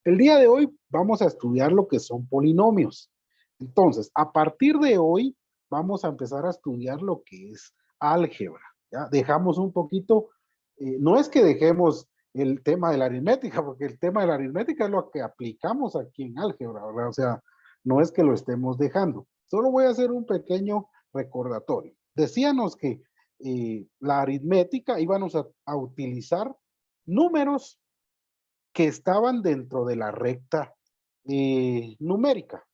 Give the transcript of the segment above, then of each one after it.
El día de hoy vamos a estudiar lo que son polinomios. Entonces, a partir de hoy vamos a empezar a estudiar lo que es álgebra. ¿Ya? Dejamos un poquito, no es que dejemos el tema de la aritmética, porque el tema de la aritmética es lo que aplicamos aquí en álgebra, ¿verdad? O sea, no es que lo estemos dejando. Solo voy a hacer un pequeño recordatorio. Decíamos que la aritmética íbamos a utilizar números que estaban dentro de la recta numérica.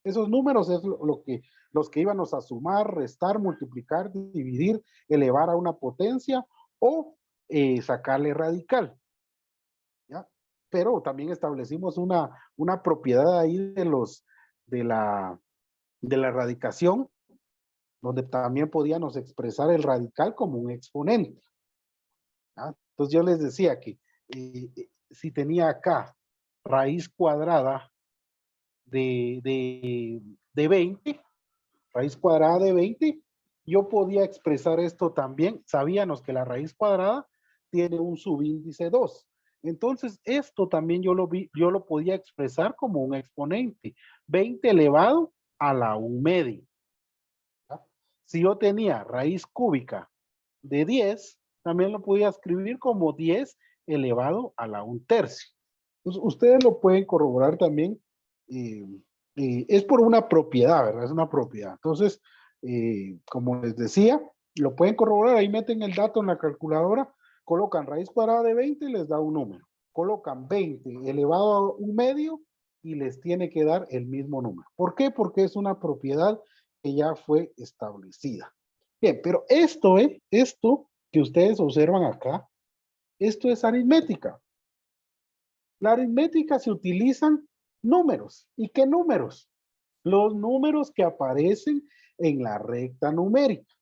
Esos números es los que íbamos a sumar, restar, multiplicar, dividir, elevar a una potencia o sacarle radical. ¿Ya? Pero también establecimos una propiedad ahí de, la, de la radicación, donde también podíamos expresar el radical como un exponente. ¿Ya? Entonces yo les decía que si tenía acá raíz cuadrada de 20, raíz cuadrada de 20, yo podía expresar esto también. Sabíamos que la raíz cuadrada tiene un subíndice 2. Entonces, esto también yo lo podía expresar como un exponente. 20 elevado a la 1 medio. ¿Ya? Si yo tenía raíz cúbica de 10, también lo podía escribir como 10 elevado a la 1 tercio. Entonces, ustedes lo pueden corroborar también. eh, es por una propiedad, ¿verdad? Es una propiedad. Entonces, como les decía, lo pueden corroborar. Ahí meten el dato en la calculadora, colocan raíz cuadrada de 20 y les da un número. Colocan 20 elevado a 1 medio y les tiene que dar el mismo número. ¿Por qué? Porque es una propiedad que ya fue establecida. Bien, pero esto que ustedes observan acá, esto es aritmética. La aritmética se utilizan números. ¿Y qué números? Los números que aparecen en la recta numérica.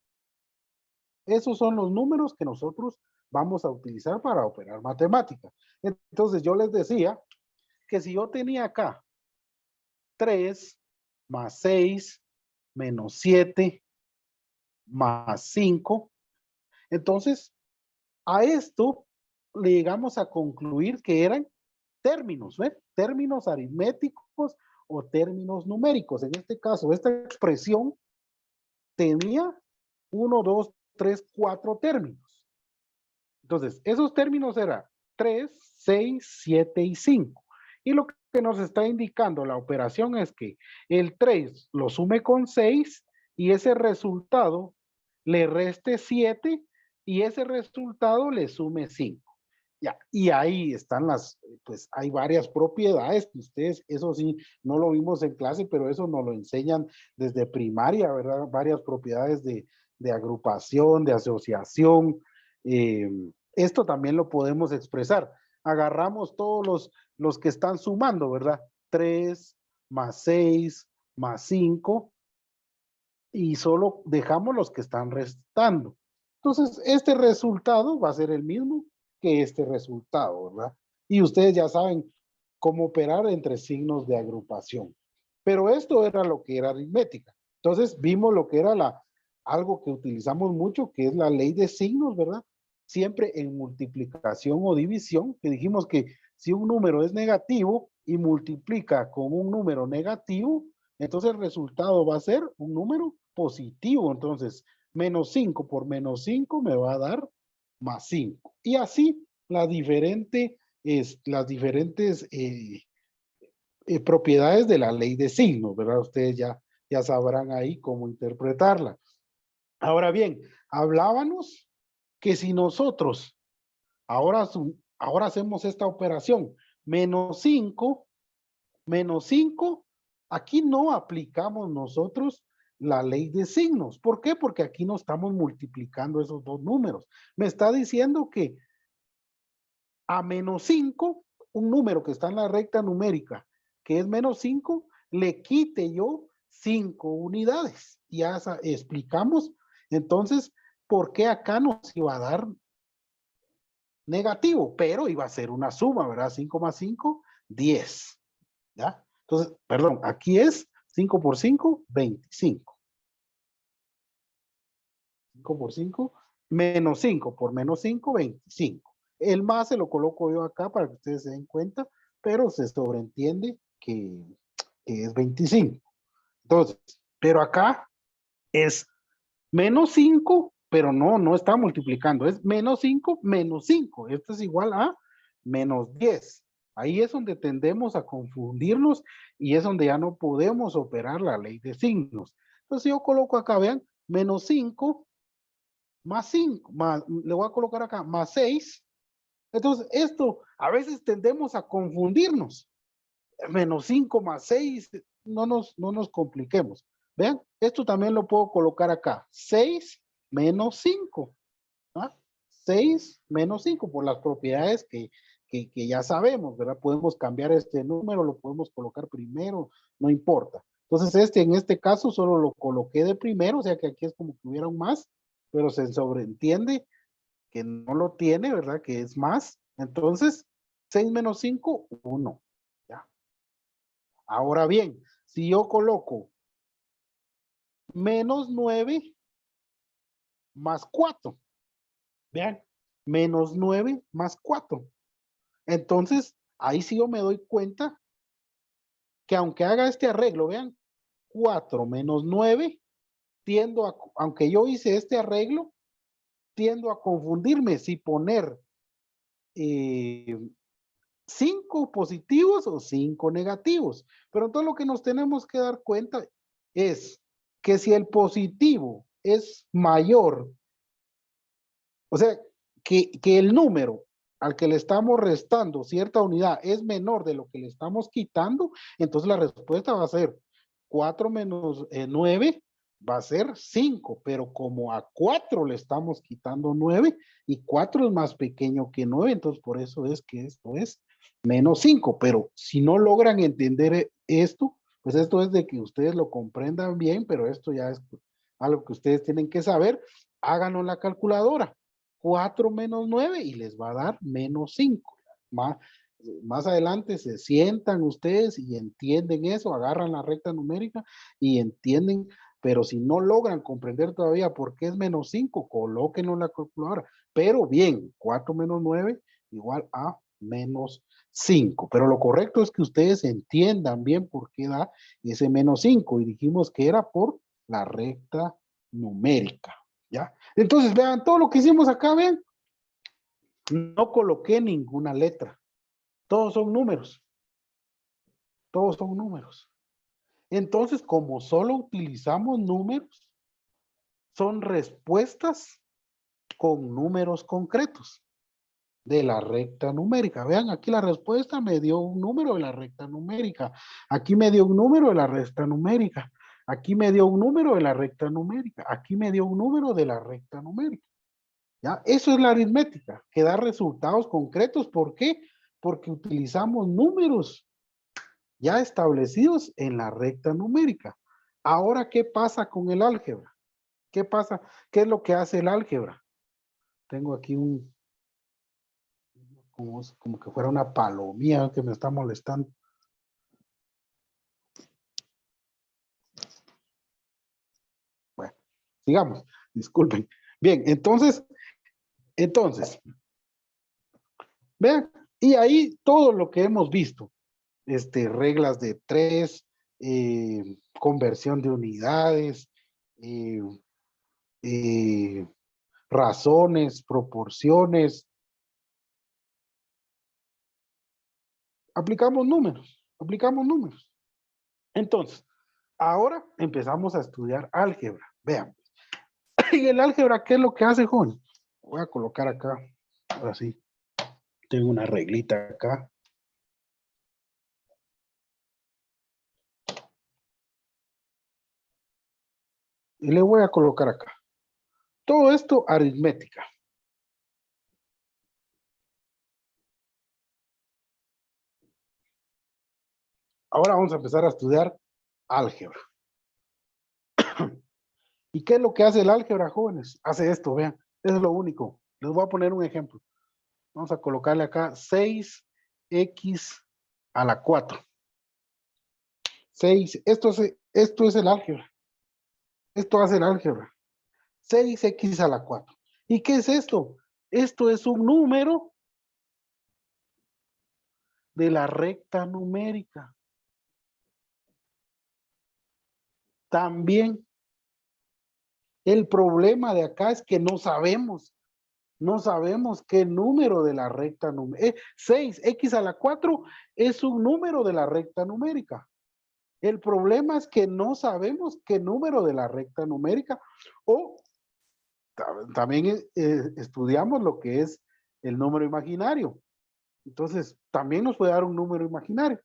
Esos son los números que nosotros vamos a utilizar para operar matemática. Entonces yo les decía que si yo tenía acá 3 más 6 menos 7 más 5, entonces a esto le llegamos a concluir que eran términos, ¿eh? Términos aritméticos o términos numéricos. En este caso, esta expresión tenía 1, 2, 3, 4 términos. Entonces, esos términos eran 3, 6, 7 y 5. Y lo que nos está indicando la operación es que el 3 lo sume con 6 y ese resultado le reste 7 y ese resultado le sume 5. Ya, y ahí están pues hay varias propiedades que ustedes, eso sí, no lo vimos en clase, pero eso nos lo enseñan desde primaria, ¿verdad? Varias propiedades de agrupación, de asociación. Eh, Esto también lo podemos expresar. Agarramos todos los que están sumando, ¿verdad? 3 más 6 más 5 y solo dejamos los que están restando. Entonces, este resultado va a ser el mismo que este resultado, ¿verdad? Y ustedes ya saben cómo operar entre signos de agrupación. Pero esto era lo que era aritmética. Entonces, vimos lo que era algo que utilizamos mucho, que es la ley de signos, ¿verdad? Siempre en multiplicación o división, que dijimos que si un número es negativo y multiplica con un número negativo, entonces el resultado va a ser un número positivo. Entonces, menos 5 por menos 5 me va a dar más 5. Y así las diferentes propiedades de la ley de signos, ¿verdad? Ustedes ya sabrán ahí cómo interpretarla. Ahora bien, hablábamos que si nosotros ahora, ahora hacemos esta operación, menos 5, aquí no aplicamos nosotros la ley de signos. ¿Por qué? Porque aquí no estamos multiplicando esos dos números. Me está diciendo que a menos 5, un número que está en la recta numérica, que es menos 5, le quite yo 5 unidades. Ya explicamos entonces por qué acá nos iba a dar negativo, pero iba a ser una suma, ¿verdad? 5 más 5, 10. ¿Ya? Entonces, perdón, aquí es 5 por 5, 25. 5 por 5, menos 5 por menos 5, 25. El más se lo coloco yo acá para que ustedes se den cuenta pero se sobreentiende que es 25. Entonces, pero acá es menos 5, pero no está multiplicando, es menos 5 menos 5. Esto es igual a menos 10. Ahí es donde tendemos a confundirnos y es donde ya no podemos operar la ley de signos. Entonces yo coloco acá, vean, menos 5 más 5, más, le voy a colocar acá, más 6. Entonces esto, a veces tendemos a confundirnos. Menos 5 más 6, no nos compliquemos. Vean, esto también lo puedo colocar acá. 6 menos 5. ¿Ah? 6 menos 5 por las propiedades que ya sabemos, ¿verdad? Podemos cambiar este número, lo podemos colocar primero, no importa. Entonces, en este caso solo lo coloqué de primero, o sea que aquí es como que hubiera un más, pero se sobreentiende que no lo tiene, ¿verdad? Que es más. Entonces, 6 menos 5, 1. ¿Ya? Ahora bien, si yo coloco menos 9 más 4, vean, menos 9 más 4. Entonces, ahí sí yo me doy cuenta que aunque haga este arreglo, vean, 4 menos 9, aunque yo hice este arreglo, tiendo a confundirme si poner 5 positivos o 5 negativos. Pero entonces lo que nos tenemos que dar cuenta es que si el positivo es mayor, o sea, que el número al que le estamos restando cierta unidad es menor de lo que le estamos quitando, entonces la respuesta va a ser 4 menos 9 va a ser 5, pero como a 4 le estamos quitando 9 y 4 es más pequeño que 9, entonces por eso es que esto es menos 5, pero si no logran entender esto, pues esto es de que ustedes lo comprendan bien, pero esto ya es algo que ustedes tienen que saber, háganlo en la calculadora. 4 menos 9 y les va a dar menos 5. Más adelante se sientan ustedes y entienden eso, agarran la recta numérica y entienden, pero si no logran comprender todavía por qué es menos 5, colóquenlo en la calculadora. Pero bien, 4 menos 9 igual a menos 5. Pero lo correcto es que ustedes entiendan bien por qué da ese menos 5 y dijimos que era por la recta numérica. ¿Ya? Entonces, vean, todo lo que hicimos acá, vean, no coloqué ninguna letra. Todos son números. Todos son números. Entonces, como solo utilizamos números, son respuestas con números concretos de la recta numérica. Vean, aquí la respuesta me dio un número de la recta numérica. Aquí me dio un número de la recta numérica. Aquí me dio un número de la recta numérica. Aquí me dio un número de la recta numérica. ¿Ya? Eso es la aritmética, que da resultados concretos. ¿Por qué? Porque utilizamos números ya establecidos en la recta numérica. Ahora, ¿qué pasa con el álgebra? ¿Qué pasa? ¿Qué es lo que hace el álgebra? Tengo aquí como que fuera una palomía que me está molestando. Bueno, sigamos, disculpen. Bien, entonces, vean, y ahí todo lo que hemos visto, reglas de 3, conversión de unidades, eh, eh, razones, proporciones, aplicamos números, aplicamos números. Entonces, ahora empezamos a estudiar álgebra. Vean. ¿Y el álgebra qué es lo que hace, Juan? Voy a colocar acá, ahora sí, tengo una reglita acá. Y le voy a colocar acá. Todo esto aritmética. Ahora vamos a empezar a estudiar álgebra. ¿Y qué es lo que hace el álgebra, jóvenes? Hace esto, vean. Eso es lo único. Les voy a poner un ejemplo. Vamos a colocarle acá 6x a la 4. 6, esto es el álgebra. Esto hace el álgebra. 6x a la 4. ¿Y qué es esto? Esto es un número de la recta numérica. También el problema de acá es que no sabemos qué número de la recta numérica. 6x a la 4 es un número de la recta numérica. El problema es que no sabemos qué número de la recta numérica, o también estudiamos lo que es el número imaginario. Entonces, también nos puede dar un número imaginario.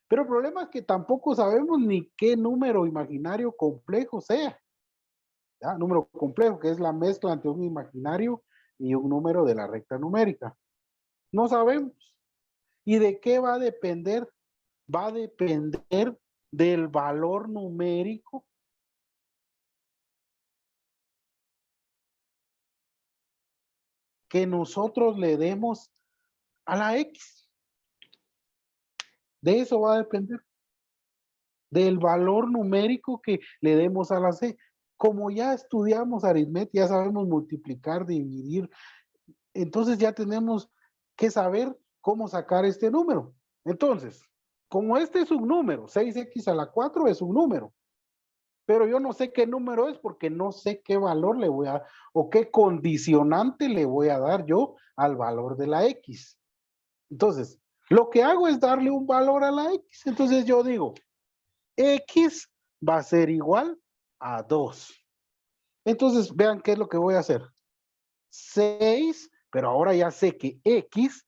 Pero el problema es que tampoco sabemos ni qué número imaginario complejo sea. ¿Ya? Número complejo, que es la mezcla entre un imaginario y un número de la recta numérica. No sabemos. ¿Y de qué va a depender? Va a depender del valor numérico que nosotros le demos a la X. De eso va a depender. Del valor numérico que le demos a la C. Como ya estudiamos aritmética, ya sabemos multiplicar, dividir, entonces ya tenemos que saber cómo sacar este número. Entonces, como este es un número, 6x a la 4 es un número, pero yo no sé qué número es porque no sé qué valor le voy a dar o qué condicionante le voy a dar yo al valor de la X. Entonces, lo que hago es darle un valor a la X. Entonces yo digo, X va a ser igual a 2. Entonces, vean qué es lo que voy a hacer. 6, pero ahora ya sé que X,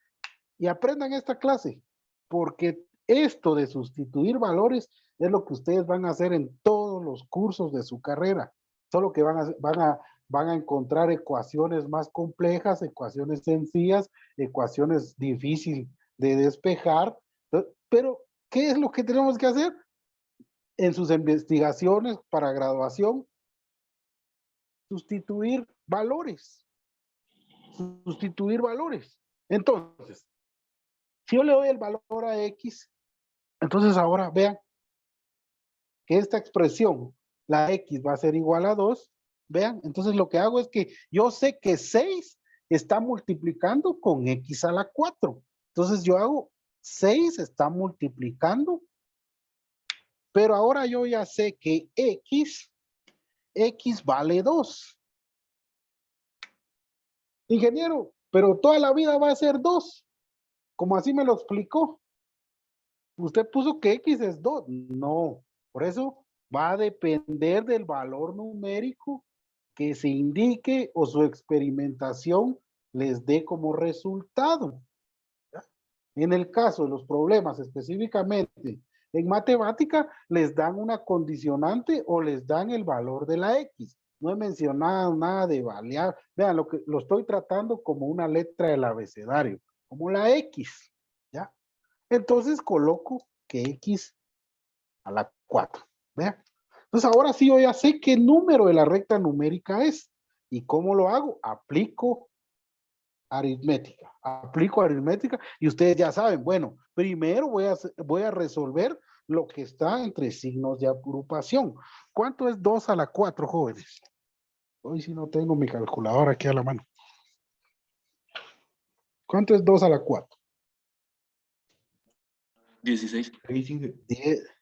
y aprendan esta clase, porque esto de sustituir valores es lo que ustedes van a hacer en todos los cursos de su carrera. Solo que van a encontrar ecuaciones más complejas, ecuaciones sencillas, ecuaciones difíciles de despejar. Pero, ¿qué es lo que tenemos que hacer? En sus investigaciones para graduación, sustituir valores. Sustituir valores. Entonces, si yo le doy el valor a X, entonces ahora vean que esta expresión, la X va a ser igual a 2. Vean, entonces lo que hago es que yo sé que 6 está multiplicando con X a la 4. Entonces yo hago 6 está multiplicando, pero ahora yo ya sé que X vale 2. Ingeniero, pero toda la vida va a ser 2, como así me lo explicó. Usted puso que X es 2. No, por eso va a depender del valor numérico que se indique o su experimentación les dé como resultado. ¿Ya? En el caso de los problemas específicamente en matemática, les dan una condicionante o les dan el valor de la X. No he mencionado nada de variable. Vean, lo estoy tratando como una letra del abecedario, como la X. ¿Ya? Entonces coloco que X a la 4. ¿Vean? Entonces ahora sí yo ya sé qué número de la recta numérica es. ¿Y cómo lo hago? Aplico aritmética. Aplico aritmética y ustedes ya saben, bueno, primero voy a resolver lo que está entre signos de agrupación. ¿Cuánto es 2 a la 4, jóvenes? Hoy sí no tengo mi calculadora aquí a la mano. ¿Cuánto es 2 a la 4? 16. 10.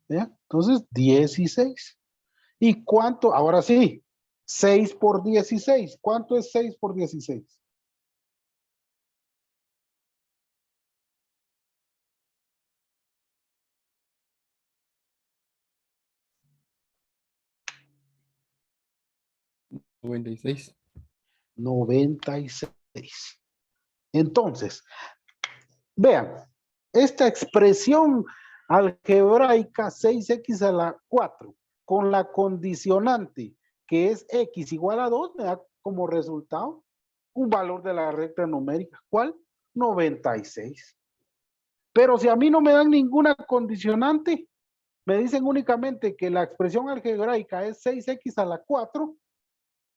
¿Ya? Entonces, 16. ¿Y cuánto? Ahora sí, 6 por 16. ¿Cuánto es 6 por 16? $96. 96. Entonces, vean, esta expresión algebraica 6x a la 4 con la condicionante que es x igual a 2 me da como resultado un valor de la recta numérica. ¿Cuál? 96. Pero si a mí no me dan ninguna condicionante, me dicen únicamente que la expresión algebraica es 6x a la 4,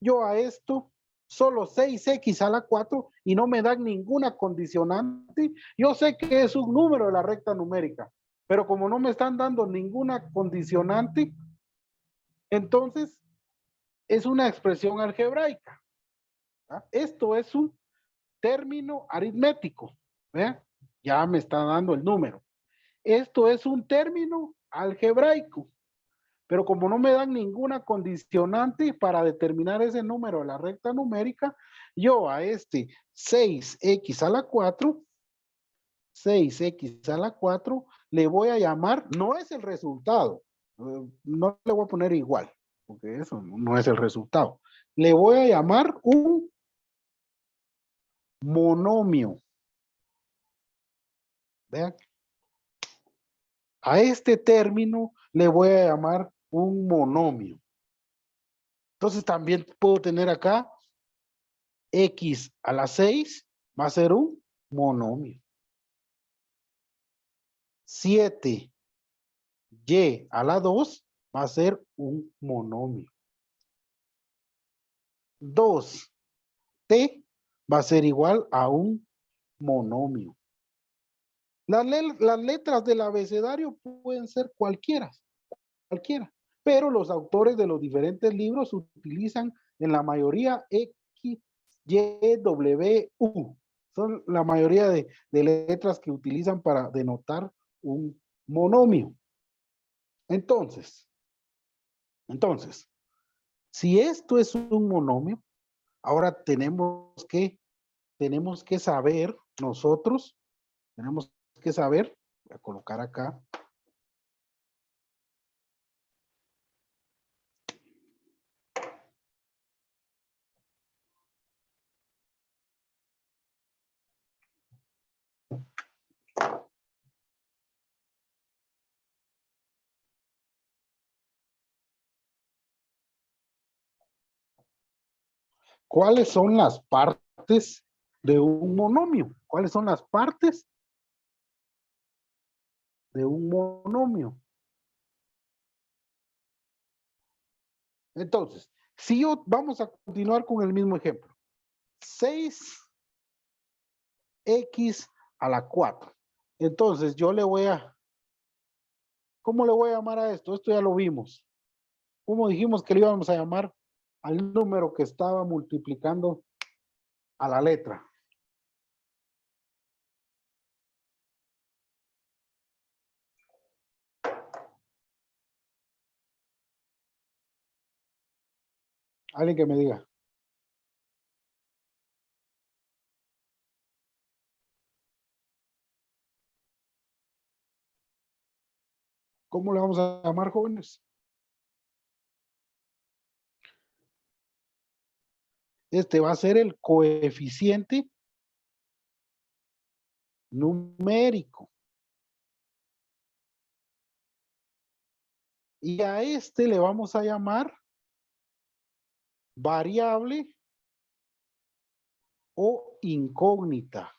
yo a esto solo 6x a la 4 y no me dan ninguna condicionante, yo sé que es un número de la recta numérica, pero como no me están dando ninguna condicionante, entonces es una expresión algebraica. ¿Ah? Esto es un término aritmético. ¿Vean? Ya me está dando el número. Esto es un término algebraico, pero como no me dan ninguna condicionante para determinar ese número de la recta numérica, yo a este 6x a la 4, 6x a la 4, le voy a llamar, no es el resultado, no le voy a poner igual, porque eso no es el resultado. Le voy a llamar un monomio. Vean, a este término le voy a llamar un monomio. Entonces también puedo tener acá x a la 6 va a ser un monomio. 7y a la 2 va a ser un monomio. 2t va a ser igual a un monomio. Las letras del abecedario pueden ser cualquiera, pero los autores de los diferentes libros utilizan en la mayoría X, Y, W, U. Son la mayoría de letras que utilizan para denotar un monomio. Entonces, si esto es un monomio, ahora tenemos que saber nosotros, voy a colocar acá, ¿cuáles son las partes de un monomio? ¿Cuáles son las partes de un monomio? Entonces, si yo vamos a continuar con el mismo ejemplo. 6x a la 4. Entonces, yo le voy a, ¿cómo le voy a llamar a esto? Esto ya lo vimos. ¿Cómo dijimos que le íbamos a llamar al número que estaba multiplicando a la letra? Alguien que me diga. ¿Cómo le vamos a llamar, jóvenes? Este va a ser el coeficiente numérico. Y a este le vamos a llamar variable o incógnita.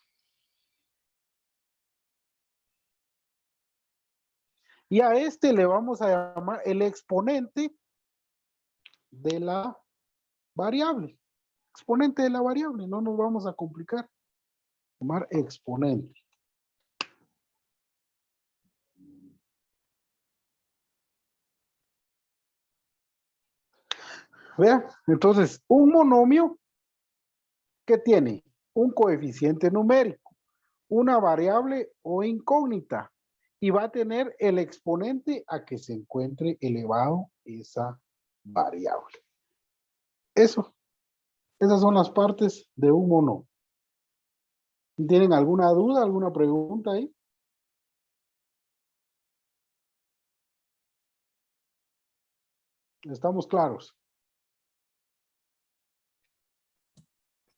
Y a este le vamos a llamar el exponente de la variable. Exponente de la variable, no nos vamos a complicar. Llamar exponente. Vean, entonces, un monomio que tiene un coeficiente numérico, una variable o incógnita, y va a tener el exponente a que se encuentre elevado esa variable. Eso, esas son las partes de un monomio. ¿Tienen alguna duda, alguna pregunta ahí? ¿Estamos claros?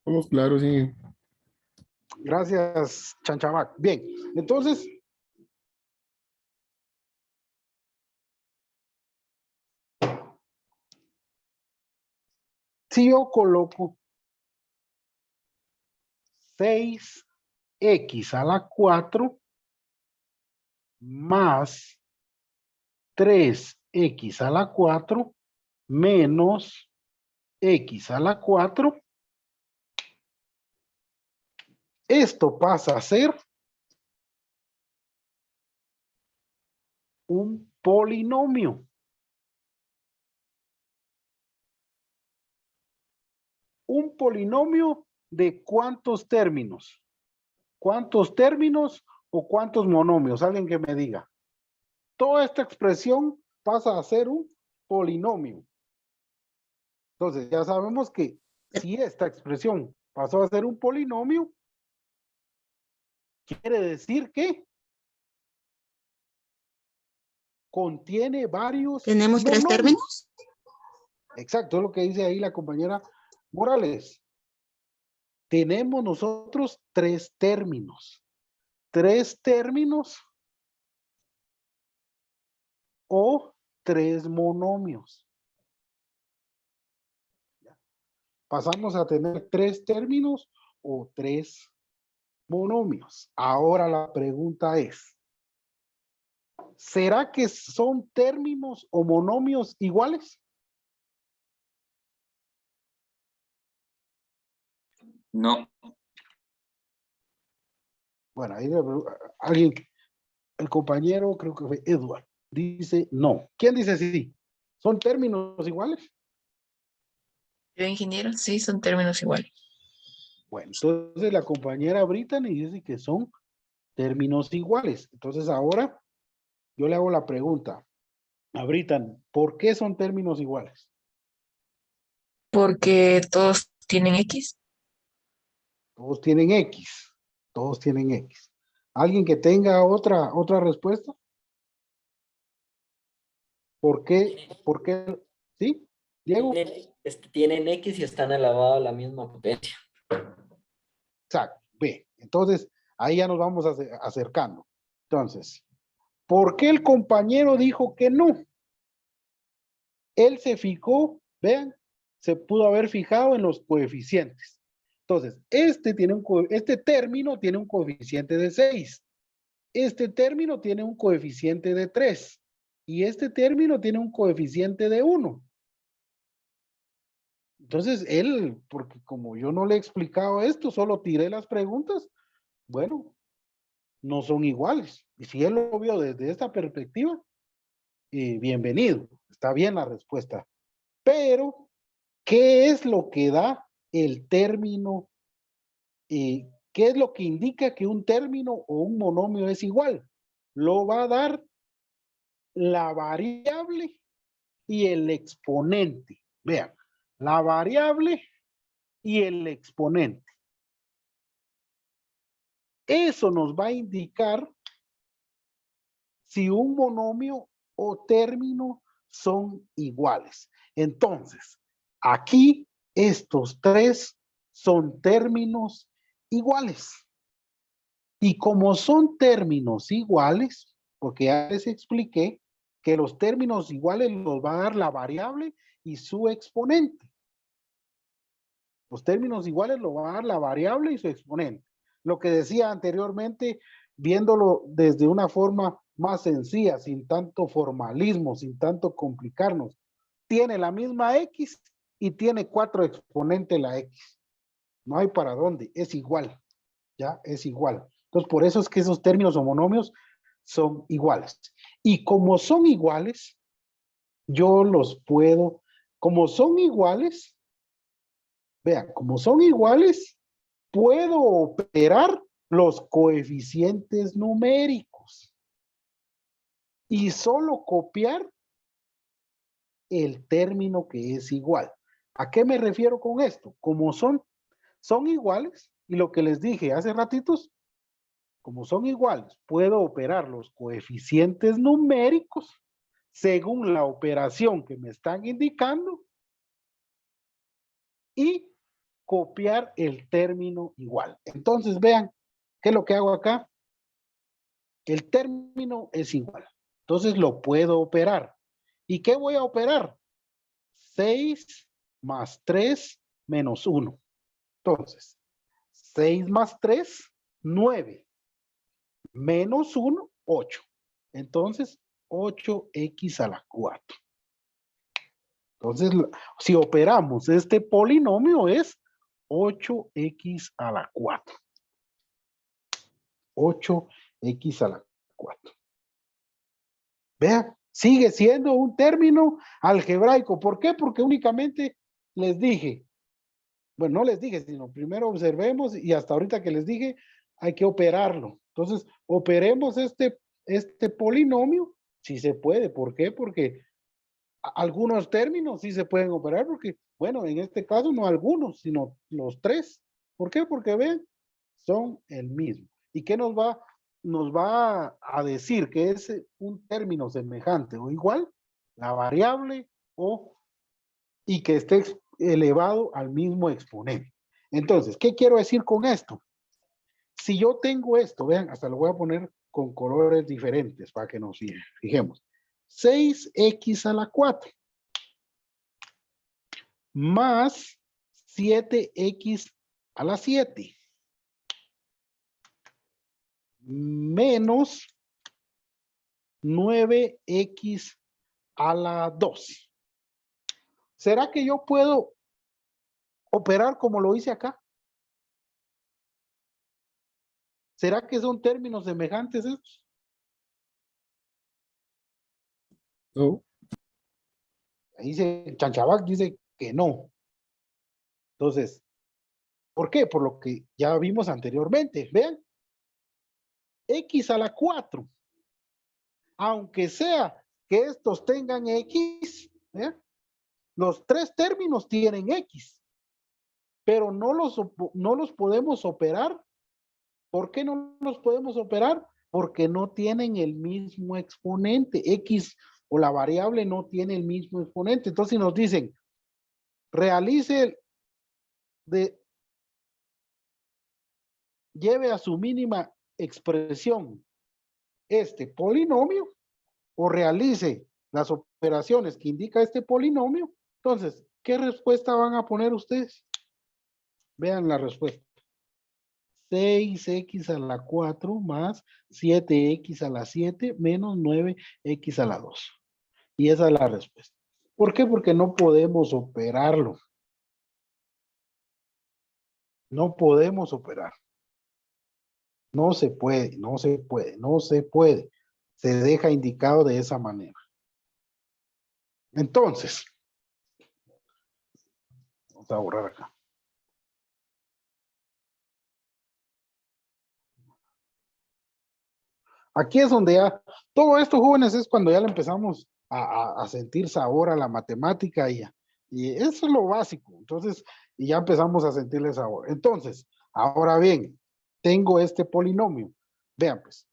Estamos claros, sí. Gracias, Chanchamac. Bien, entonces, si yo coloco 6x a la 4 más 3x a la 4 menos x a la 4, esto pasa a ser un polinomio. ¿Un polinomio de cuántos términos? ¿Cuántos términos o cuántos monomios? Alguien que me diga. Toda esta expresión pasa a ser un polinomio. Entonces, ya sabemos que si esta expresión pasó a ser un polinomio, quiere decir que contiene varios ¿Tenemos tres monomios. términos? Exacto, es lo que dice ahí la compañera Morales. Tenemos nosotros tres términos. Tres términos o tres monomios. Pasamos a tener tres términos o tres monomios. Ahora la pregunta es, ¿será que son términos o monomios iguales? No. Bueno, ahí alguien, el compañero, creo que fue Edward, dice no. ¿Quién dice sí? ¿Son términos iguales? Yo, ingeniero, sí, son términos iguales. Bueno, entonces la compañera Brittany dice que son términos iguales. Entonces ahora yo le hago la pregunta a Brittany, ¿por qué son términos iguales? Porque todos tienen X. Todos tienen X. Todos tienen X. ¿Alguien que tenga otra respuesta? ¿Por qué? ¿Por qué? ¿Sí? Diego. Tienen X y están elevados a la misma potencia. Exacto. Ve. Entonces, ahí ya nos vamos acercando. Entonces, ¿por qué el compañero dijo que no? Él se fijó, vean, se pudo haber fijado en los coeficientes. Entonces, este término tiene un coeficiente de 6. Este término tiene un coeficiente de 3. Y este término tiene un coeficiente de 1. Entonces, él, porque como yo no le he explicado esto, solo tiré las preguntas, bueno, no son iguales. Y si él lo vio desde esta perspectiva, bienvenido, está bien la respuesta. Pero, ¿qué es lo que da el término? ¿Qué es lo que indica que un término o un monomio es igual? Lo va a dar la variable y el exponente. Vean, la variable y el exponente. Eso nos va a indicar si un monomio o término son iguales. Entonces, aquí estos tres son términos iguales. Y como son términos iguales, porque ya les expliqué que los términos iguales los va a dar la variable y su exponente. Los términos iguales los va a dar la variable y su exponente. Lo que decía anteriormente, viéndolo desde una forma más sencilla, sin tanto formalismo, sin tanto complicarnos. Tiene la misma X y tiene 4 exponentes la X. No hay para dónde, es igual. Ya, es igual. Entonces, por eso es que esos términos o monomios son iguales. Y como son iguales, yo los puedo, como son iguales, vean, como son iguales, puedo operar los coeficientes numéricos y solo copiar el término que es igual. ¿A qué me refiero con esto? Como son iguales, y lo que les dije hace ratitos, como son iguales, puedo operar los coeficientes numéricos según la operación que me están indicando y copiar el término igual. Entonces, vean, ¿qué es lo que hago acá? El término es igual. Entonces, lo puedo operar. ¿Y qué voy a operar? 6 más 3 menos 1. Entonces, 6 más 3, 9. Menos 1, 8. Entonces, 8x a la 4. Entonces, si operamos este polinomio es 8x a la 4. 8x a la 4. Vean, sigue siendo un término algebraico. ¿Por qué? Porque únicamente les dije, bueno, no les dije, sino primero observemos y hasta ahorita que les dije, hay que operarlo. Entonces, operemos este polinomio, si se puede. ¿Por qué? Porque algunos términos sí se pueden operar, porque, bueno, en este caso no algunos, sino los tres. ¿Por qué? Porque ven, son el mismo. ¿Y qué nos va a decir que es un término semejante o igual? La variable y que esté elevado al mismo exponente. Entonces, ¿qué quiero decir con esto? Si yo tengo esto, vean, hasta lo voy a poner con colores diferentes para que nos fijemos. 6x a la 4 más 7x a la 7 menos 9x a la 2. ¿Será que yo puedo operar como lo hice acá? ¿Será que son términos semejantes estos? No. Ahí dice, Chanchabac dice que no. Entonces, ¿por qué? Por lo que ya vimos anteriormente. Vean, x a la 4. Aunque sea que estos tengan x, ¿vean? Los tres términos tienen x, pero no los podemos operar. ¿Por qué no los podemos operar? Porque no tienen el mismo exponente. X o la variable no tiene el mismo exponente. Entonces, si nos dicen, realice lleve a su mínima expresión este polinomio o realice las operaciones que indica este polinomio, entonces, ¿qué respuesta van a poner ustedes? Vean la respuesta. 6x a la 4 más 7x a la 7 menos 9x a la 2. Y esa es la respuesta. ¿Por qué? Porque no podemos operarlo. No podemos operar. No se puede, no se puede, no se puede. Se deja indicado de esa manera. Entonces, vamos a borrar acá. Aquí es donde ya, todo esto, jóvenes, es cuando ya le empezamos a sentir sabor a la matemática y eso es lo básico. Entonces, y ya empezamos a sentirle sabor. Entonces, ahora bien, tengo este polinomio. Vean pues,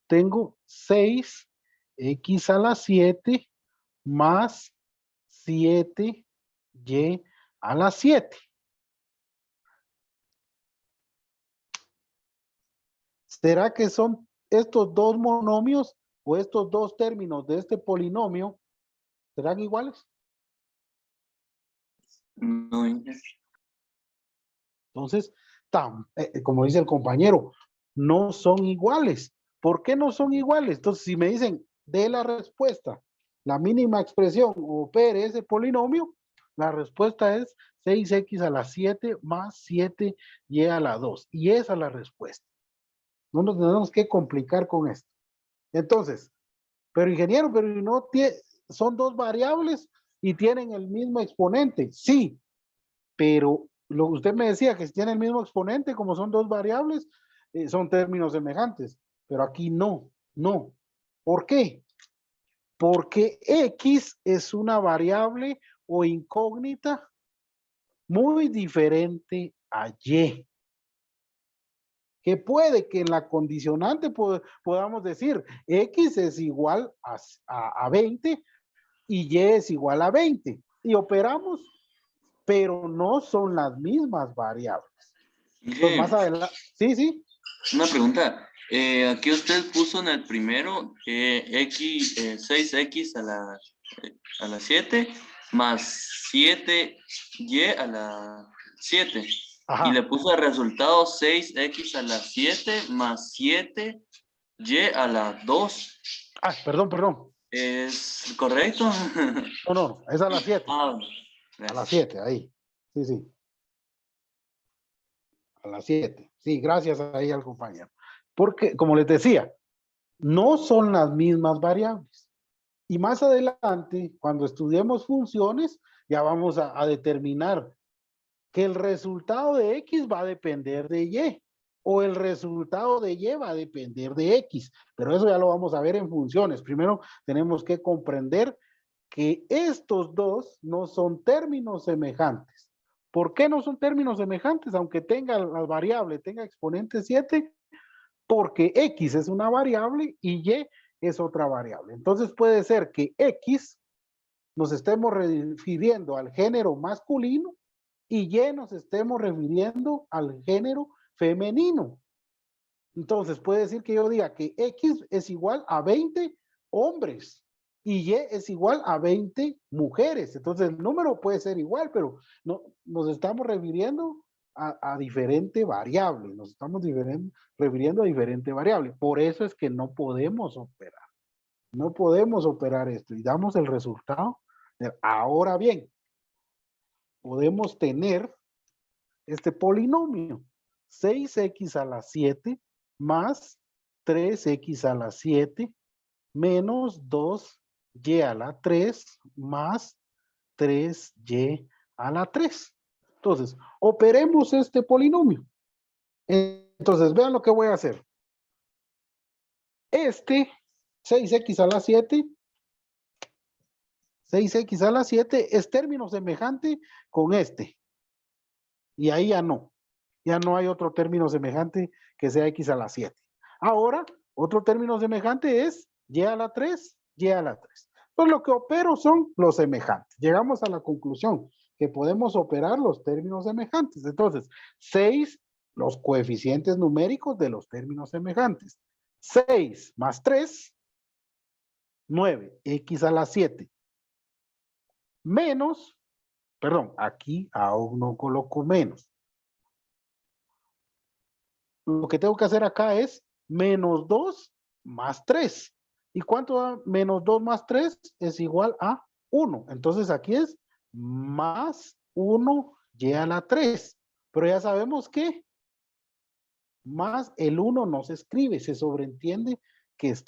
tengo 6x a la 7 más 7y a la 7. ¿Será que son estos dos monomios o estos dos términos de este polinomio serán iguales? No, Entonces, como dice el compañero, no son iguales. ¿Por qué no son iguales? Entonces, si me dicen, de la respuesta, la mínima expresión, opere ese polinomio, la respuesta es 6x a la 7 más 7y a la 2. Y esa es la respuesta. No nos tenemos que complicar con esto. Entonces, pero ingeniero, pero no son dos variables y tienen el mismo exponente. Sí, pero usted me decía que si tiene el mismo exponente, como son dos variables, son términos semejantes. Pero aquí no. ¿Por qué? Porque X es una variable o incógnita muy diferente a Y. Que puede que en la condicionante podamos decir X es igual a 20 y Y es igual a 20. Y operamos, pero no son las mismas variables. Entonces, más adelante, sí. Una pregunta. Aquí usted puso en el primero 6x a la 7 más 7y a la 7. Ajá. Y le puso el resultado 6x a la 7 más 7y a la 2. Ah, perdón. ¿Es correcto? No, es a las 7. Ah, a las 7, ahí. Sí. A las 7. Sí, gracias ahí al compañero. Porque, como les decía, no son las mismas variables. Y más adelante, cuando estudiemos funciones, ya vamos a determinar que el resultado de X va a depender de Y. o el resultado de y va a depender de x, pero eso ya lo vamos a ver en funciones. Primero tenemos que comprender que estos dos no son términos semejantes. ¿Por qué no son términos semejantes? Aunque tenga la variable, tenga exponente 7, porque x es una variable y y es otra variable. Entonces puede ser que x nos estemos refiriendo al género masculino y y nos estemos refiriendo al género femenino. Entonces puede decir que yo diga que x es igual a 20 hombres y y es igual a 20 mujeres. Entonces el número puede ser igual, pero no, nos estamos refiriendo a diferente variable. Nos estamos refiriendo a diferente variable. Por eso es que no podemos operar. No podemos operar esto y damos el resultado. Ahora bien, podemos tener este polinomio. 6x a la 7 más 3x a la 7 menos 2y a la 3 más 3y a la 3. Entonces, operemos este polinomio. Entonces, vean lo que voy a hacer. Este 6x a la 7, 6x a la 7 es término semejante con este. Y ahí ya no. Ya no hay otro término semejante que sea x a la 7. Ahora, otro término semejante es y a la 3, y a la 3. Entonces, lo que opero son los semejantes. Llegamos a la conclusión que podemos operar los términos semejantes. Entonces, 6, los coeficientes numéricos de los términos semejantes. 6 más 3, 9, x a la 7. Menos, perdón, aquí aún no coloco menos. Lo que tengo que hacer acá es menos 2 más 3. ¿Y cuánto da menos 2 más 3? Es igual a 1. Entonces aquí es más 1y a la 3. Pero ya sabemos que más el 1 no se escribe, se sobreentiende que está